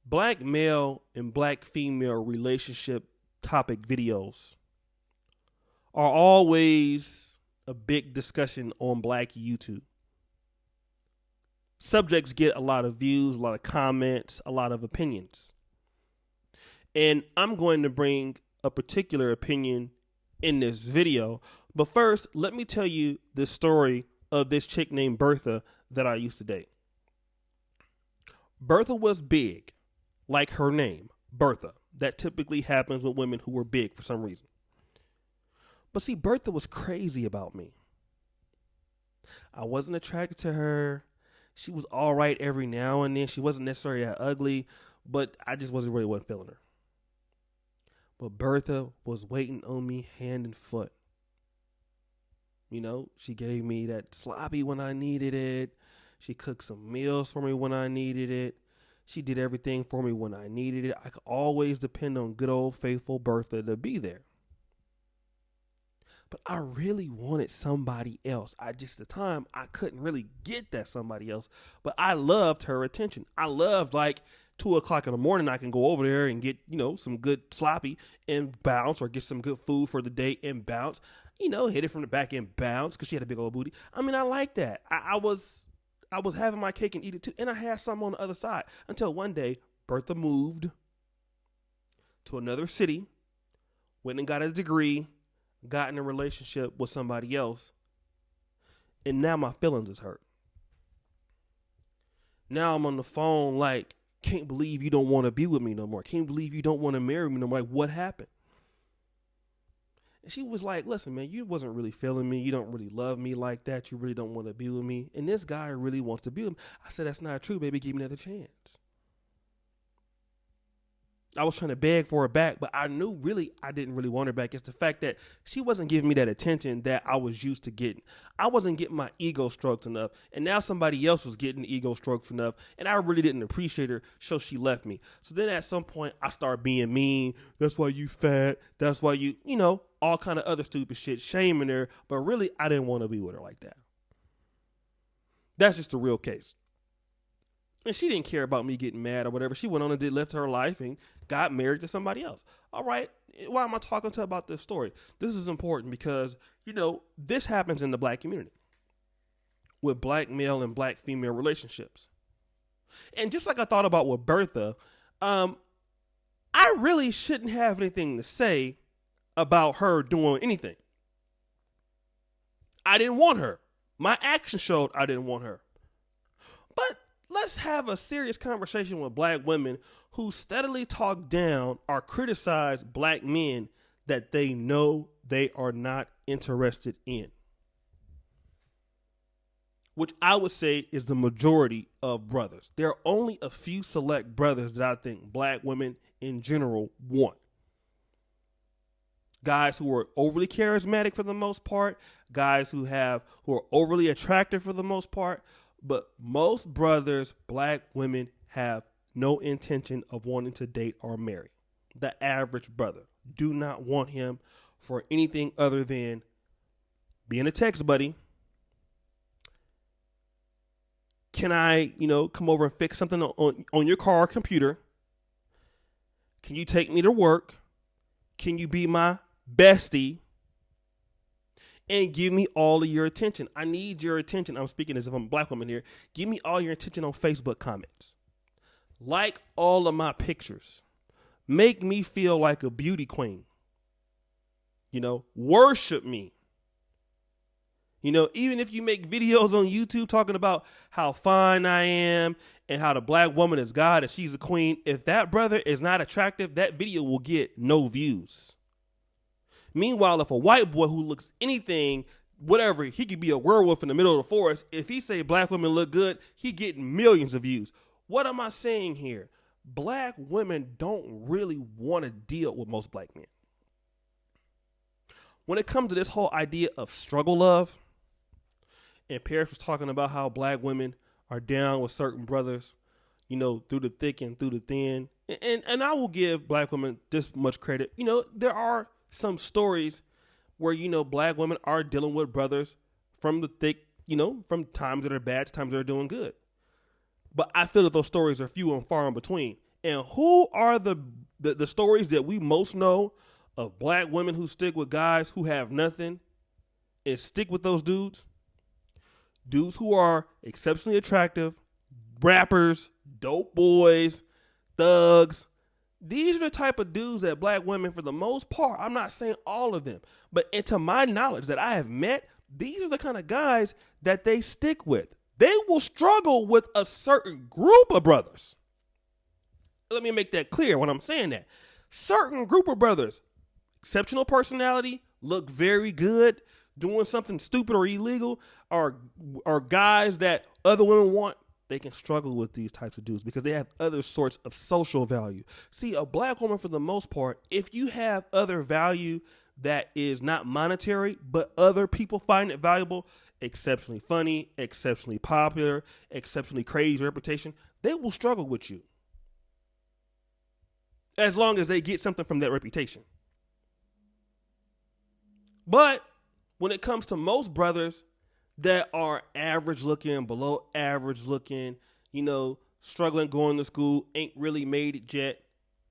Black male and black female relationship topic videos are always a big discussion on black YouTube. Subjects get a lot of views, a lot of comments, a lot of opinions. And I'm going to bring a particular opinion in this video. But first, let me tell you the story of this chick named Bertha that I used to date. Bertha was big, like her name, Bertha. That typically happens with women who were big for some reason. But see, Bertha was crazy about me. I wasn't attracted to her. She was all right every now and then. She wasn't necessarily that ugly, but I just wasn't feeling her. But Bertha was waiting on me hand and foot. You know, she gave me that sloppy when I needed it. She cooked some meals for me when I needed it. She did everything for me when I needed it. I could always depend on good old faithful Bertha to be there. But I really wanted somebody else. At the time, I couldn't really get that somebody else. But I loved her attention. I loved 2 o'clock in the morning, I can go over there and get, some good sloppy and bounce, or get some good food for the day and bounce, hit it from the back and bounce because she had a big old booty. I mean, I like that. I was having my cake and eat it too. And I had some on the other side until one day Bertha moved to another city, went and got a degree, got in a relationship with somebody else. And now my feelings is hurt. Now I'm on the phone can't believe you don't want to be with me no more. Can't believe you don't want to marry me no more. What happened? And she was like, listen, man, you wasn't really feeling me. You don't really love me like that. You really don't want to be with me. And this guy really wants to be with me. I said, that's not true, baby. Give me another chance. I was trying to beg for her back, but I knew really I didn't really want her back. It's the fact that she wasn't giving me that attention that I was used to getting. I wasn't getting my ego stroked enough, and now somebody else was getting ego stroked enough, and I really didn't appreciate her, so she left me. So then at some point, I started being mean. That's why you fat. That's why you, all kind of other stupid shit, shaming her, but really I didn't want to be with her like that. That's just the real case. And she didn't care about me getting mad or whatever. She went on and lived her life and got married to somebody else. All right. Why am I talking to her about this story? This is important because, this happens in the black community with black male and black female relationships. And just like I thought about with Bertha, I really shouldn't have anything to say about her doing anything. I didn't want her. My action showed I didn't want her. But let's have a serious conversation with black women who steadily talk down or criticize black men that they know they are not interested in. Which I would say is the majority of brothers. There are only a few select brothers that I think black women in general want. Guys who are overly charismatic for the most part, guys who are overly attractive for the most part. But most brothers, black women, have no intention of wanting to date or marry. The average brother do not want him for anything other than being a text buddy. Can I, come over and fix something on your car or computer? Can you take me to work? Can you be my bestie? And give me all of your attention. I need your attention. I'm speaking as if I'm a black woman here. Give me all your attention on Facebook comments. Like all of my pictures. Make me feel like a beauty queen. Worship me. Even if you make videos on YouTube talking about how fine I am and how the black woman is God and she's a queen, if that brother is not attractive, that video will get no views. Meanwhile, if a white boy who looks anything, whatever, he could be a werewolf in the middle of the forest. If he say black women look good, he getting millions of views. What am I saying here? Black women don't really want to deal with most black men. When it comes to this whole idea of struggle love, and Paris was talking about how black women are down with certain brothers, through the thick and through the thin. And I will give black women this much credit. There are some stories where, black women are dealing with brothers from the thick, from times that are bad to times that are doing good. But I feel that those stories are few and far in between. And who are the stories that we most know of black women who stick with guys who have nothing and stick with those dudes? Dudes who are exceptionally attractive, rappers, dope boys, thugs. These are the type of dudes that black women, for the most part, I'm not saying all of them, but to my knowledge that I have met, these are the kind of guys that they stick with. They will struggle with a certain group of brothers. Let me make that clear when I'm saying that. Certain group of brothers, exceptional personality, look very good, doing something stupid or illegal, are guys that other women want. They can struggle with these types of dudes because they have other sorts of social value. See, a black woman, for the most part, if you have other value that is not monetary, but other people find it valuable, exceptionally funny, exceptionally popular, exceptionally crazy reputation, they will struggle with you. As long as they get something from that reputation. But when it comes to most brothers that are average looking, below average looking, struggling going to school, ain't really made it yet,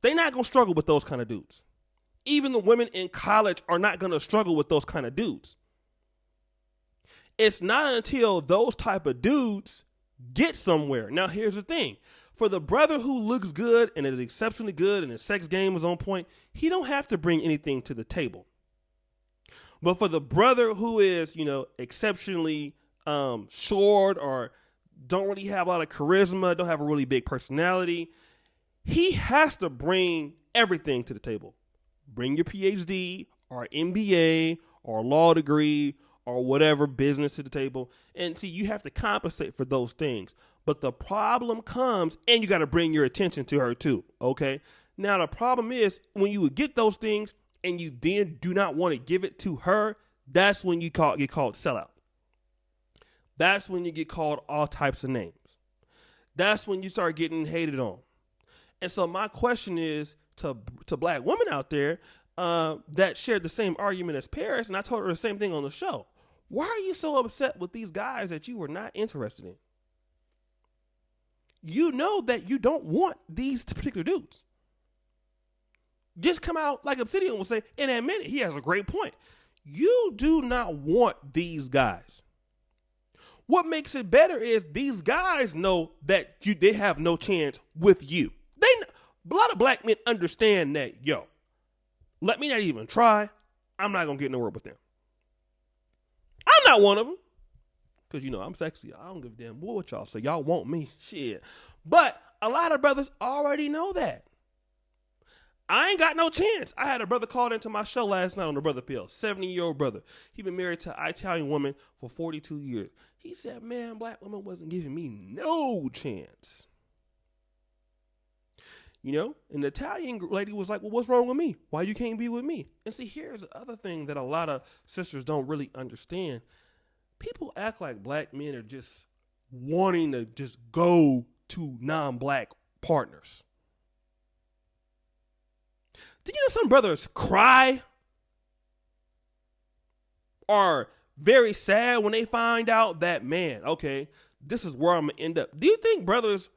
they're not going to struggle with those kind of dudes. Even the women in college are not going to struggle with those kind of dudes. It's not until those type of dudes get somewhere. Now, here's the thing. For the brother who looks good and is exceptionally good and his sex game is on point, he don't have to bring anything to the table. But for the brother who is, exceptionally short or don't really have a lot of charisma, don't have a really big personality, he has to bring everything to the table. Bring your PhD or MBA or law degree or whatever business to the table. And see, you have to compensate for those things. But the problem comes, and you got to bring your attention to her too, okay? Now, the problem is when you would get those things, and you then do not want to give it to her, that's when you get called sellout. That's when you get called all types of names. That's when you start getting hated on. And so my question is to black women out there that shared the same argument as Paris, and I told her the same thing on the show. Why are you so upset with these guys that you were not interested in? You know that you don't want these particular dudes. Just come out like Obsidian will say and admit it. He has a great point. You do not want these guys. What makes it better is these guys know that they have no chance with you. A lot of black men understand that, let me not even try. I'm not going to get nowhere with them. I'm not one of them. Because, I'm sexy. I don't give a damn what y'all say. Y'all want me. Shit. But a lot of brothers already know that. I ain't got no chance. I had a brother called into my show last night on the Brother Pill, 70-year-old brother. He been married to an Italian woman for 42 years. He said, man, black women wasn't giving me no chance. And the Italian lady was like, well, what's wrong with me? Why you can't be with me? And see, here's the other thing that a lot of sisters don't really understand. People act like black men are just wanting to just go to non-black partners. Do you know some brothers cry or very sad when they find out that, man, okay, this is where I'm going to end up? Do you think brothers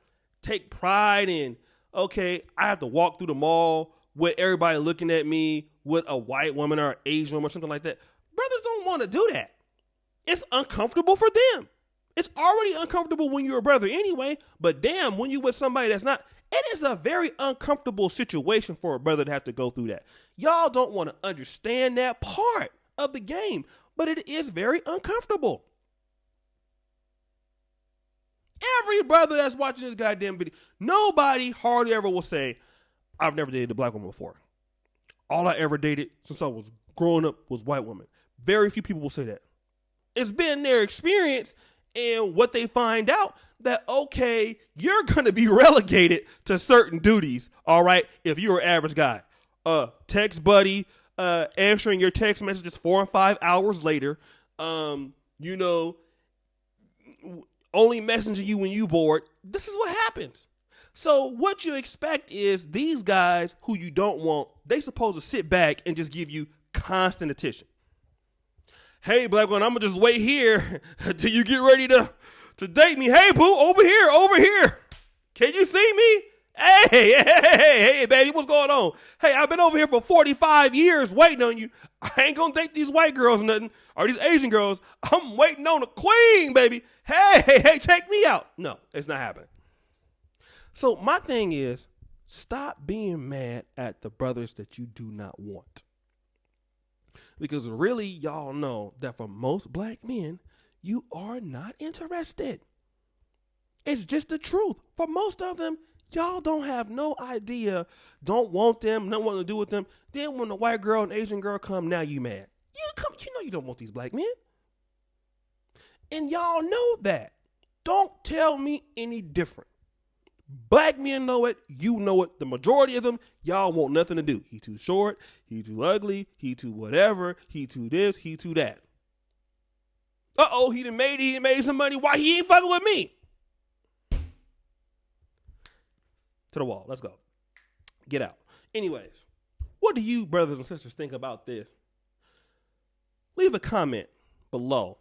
take pride in, okay, I have to walk through the mall with everybody looking at me with a white woman or an Asian woman or something like that? Brothers don't want to do that. It's uncomfortable for them. It's already uncomfortable when you're a brother anyway, but damn, when you're with somebody that's not, it is a very uncomfortable situation for a brother to have to go through that. Y'all don't want to understand that part of the game, but it is very uncomfortable. Every brother that's watching this goddamn video, nobody hardly ever will say, I've never dated a black woman before. All I ever dated since I was growing up was white women. Very few people will say that. It's been their experience and what they find out that, okay, you're going to be relegated to certain duties, all right, if you're an average guy. Text buddy, answering your text messages 4 and 5 hours later, only messaging you when you bored. This is what happens. So what you expect is these guys who you don't want, they supposed to sit back and just give you constant attention. Hey, black one, I'm going to just wait here until you get ready to date me. Hey, boo, over here. Can you see me? Hey, hey, baby, what's going on? Hey, I've been over here for 45 years waiting on you. I ain't gonna date these white girls or nothing, or these Asian girls. I'm waiting on a queen, baby. Hey, check me out. No, it's not happening. So my thing is, stop being mad at the brothers that you do not want. Because really, y'all know that for most black men, you are not interested. It's just the truth. For most of them, y'all don't have no idea, don't want them, don't want to do with them. Then when the white girl and Asian girl come, now you mad. You know you don't want these black men. And y'all know that. Don't tell me any different. Black men know it. You know it. The majority of them, y'all want nothing to do. He too short. He too ugly. He too whatever. He too this. He too that. He done made some money. Why he ain't fucking with me? To the wall. Let's go. Get out. Anyways, what do you brothers and sisters think about this? Leave a comment below.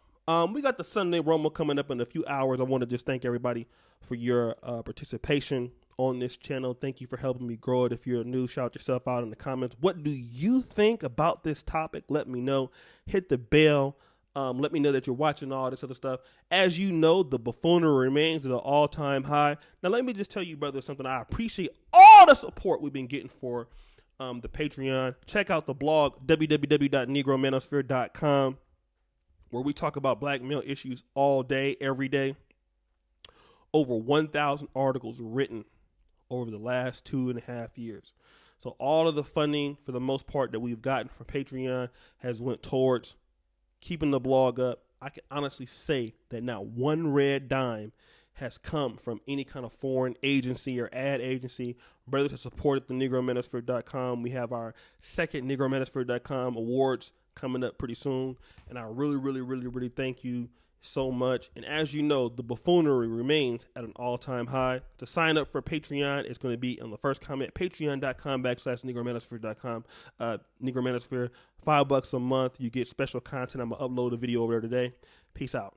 We got the Sunday Rumble coming up in a few hours. I want to just thank everybody for your participation on this channel. Thank you for helping me grow it. If you're new, shout yourself out in the comments. What do you think about this topic? Let me know. Hit the bell. Let me know that you're watching all this other stuff. As you know, the buffoonery remains at an all-time high. Now, let me just tell you, brother, something. I appreciate all the support we've been getting for the Patreon. Check out the blog, www.negromanosphere.com, where we talk about black male issues all day, every day. Over 1,000 articles written over the last 2.5 years. So all of the funding, for the most part, that we've gotten from Patreon has went towards keeping the blog up. I can honestly say that not one red dime has come from any kind of foreign agency or ad agency. Brothers have supported the negromanosphere.com. We have our second negromanosphere.com awards coming up pretty soon. And I really thank you so much. And as you know, the buffoonery remains at an all-time high. To sign up for Patreon, it's going to be on the first comment, patreon.com/negromanosphere.com. Negromanosphere, $5 a month. You get special content. I'm going to upload a video over there today. Peace out.